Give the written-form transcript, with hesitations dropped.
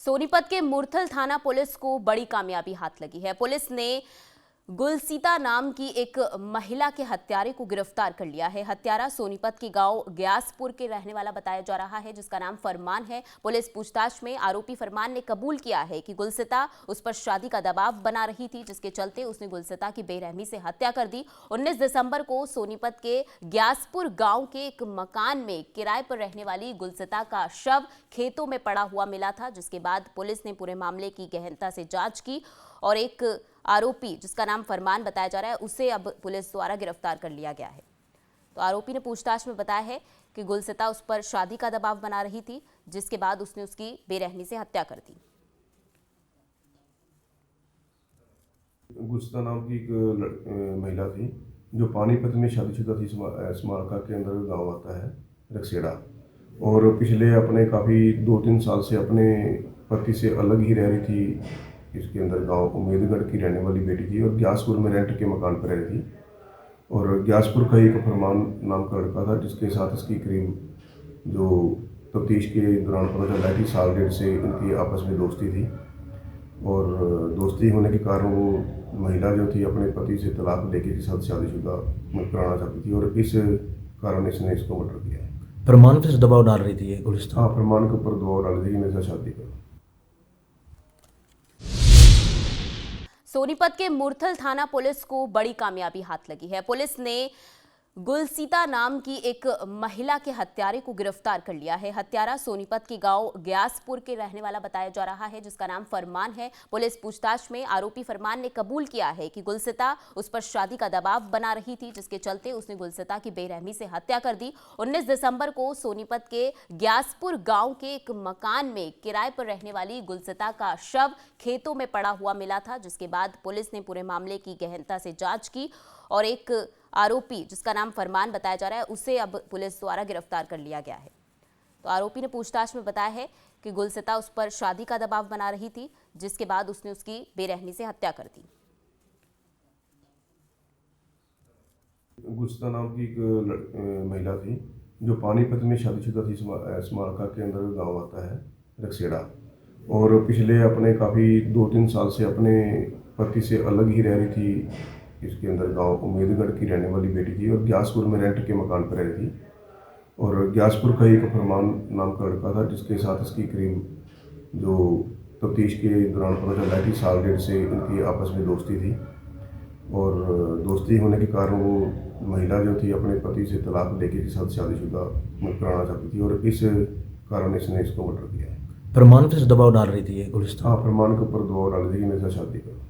सोनीपत के मुरथल थाना पुलिस को बड़ी कामयाबी हाथ लगी है। पुलिस ने गुलसीता नाम की एक महिला के हत्यारे को गिरफ्तार कर लिया है। हत्यारा सोनीपत के गांव ग्यासपुर के रहने वाला बताया जा रहा है, जिसका नाम फरमान है। पुलिस पूछताछ में आरोपी फरमान ने कबूल किया है कि गुलसीता उस पर शादी का दबाव बना रही थी, जिसके चलते उसने गुलसीता की बेरहमी से हत्या कर दी। 19 दिसंबर को सोनीपत के ग्यासपुर गांव के एक मकान में किराए पर रहने वाली गुलसीता का शव खेतों में पड़ा हुआ मिला था, जिसके बाद पुलिस ने पूरे मामले की गहनता से जांच की और एक आरोपी, जिसका नाम फरमान बताया जा रहा है, उसे अब पुलिस द्वारा गिरफ्तार कर लिया गया है। तो आरोपी ने पूछताछ में बताया है कि गुलसीता उस पर शादी का दबाव बना रही थी, जिसके बाद उसने उसकी बेरहमी से हत्या कर दी। गुलसीता नाम की एक महिला थी जो पानीपत में शादीशुदा थी। स्मारका के अंदर गांव आता है रक्सेड़ा, और पिछले अपने काफ़ी 2-3 साल से अपने पति से अलग ही रह रही थी। इसके अंदर गांव उम्मेदगढ़ की रहने वाली बेटी थी और ग्यासपुर में रेंट के मकान पर रह रही थी। और ग्यासपुर का एक फरमान नाम का लड़का था, जिसके साथ इसकी करीब जो तफ्तीश के दौरान पता चला कि 1.5 साल से इनकी आपस में दोस्ती थी। और दोस्ती होने के कारण वो महिला जो थी अपने पति से तलाक लेके के साथ शादीशुदा कराना चाहती थी, और इस कारण इसने इसको मर्डर किया है। फरमान पर दबाव डाल रही थी ये गुलिस्तान? हाँ, फरमान के ऊपर दबाव डाल रही थी कि मेरे साथ शादी करो। सोनीपत के मुरथल थाना पुलिस को बड़ी कामयाबी हाथ लगी है। पुलिस ने गुलसीता नाम की एक महिला के हत्यारे को गिरफ्तार कर लिया है। हत्यारा सोनीपत के गांव ग्यासपुर के रहने वाला बताया जा रहा है, जिसका नाम फरमान है। पुलिस पूछताछ में आरोपी फरमान ने कबूल किया है कि गुलसीता उस पर शादी का दबाव बना रही थी, जिसके चलते उसने गुलसीता की बेरहमी से हत्या कर दी। 19 दिसंबर को सोनीपत के ग्यासपुर गांव के एक मकान में किराए पर रहने वाली गुलसीता का शव खेतों में पड़ा हुआ मिला था, जिसके बाद पुलिस ने पूरे मामले की गहनता से जांच की और एक आरोपी, जिसका नाम फरमान बताया जा रहा है, उसे अब पुलिस द्वारा गिरफ्तार कर लिया गया है। तो आरोपी ने पूछताछ में बताया है कि गुलसीता उस पर शादी का दबाव बना रही थी, जिसके बाद उसने उसकी बेरहमी से हत्या कर दी। गुलसीता नाम की एक महिला थी जो पानीपत में शादीशुदा थी। स्मारका के अंदर गांव आता है रक्सेड़ा, और पिछले अपने काफ़ी 2-3 साल से अपने पति से अलग ही रह रही थी। इसके अंदर गांव उम्मेदगढ़ की रहने वाली बेटी थी और ग्यासपुर में रेंट के मकान पर रह रही थी। और ग्यासपुर का एक फरमान नाम का लड़का था, जिसके साथ इसकी करीब जो तफ्तीश के दौरान पता चला कि 1.5 साल से इनकी आपस में दोस्ती थी। और दोस्ती होने के कारण वो महिला जो थी अपने पति से तलाक लेके के साथ शादीशुदा कराना चाहती थी, और इस कारण इसने इसको मर्डर किया है। फरमान पर दबाव डाल रही थी ये गुलिस्तान? हाँ, फरमान के ऊपर दबाव डाल रही थी कि मेरे साथ शादी करो।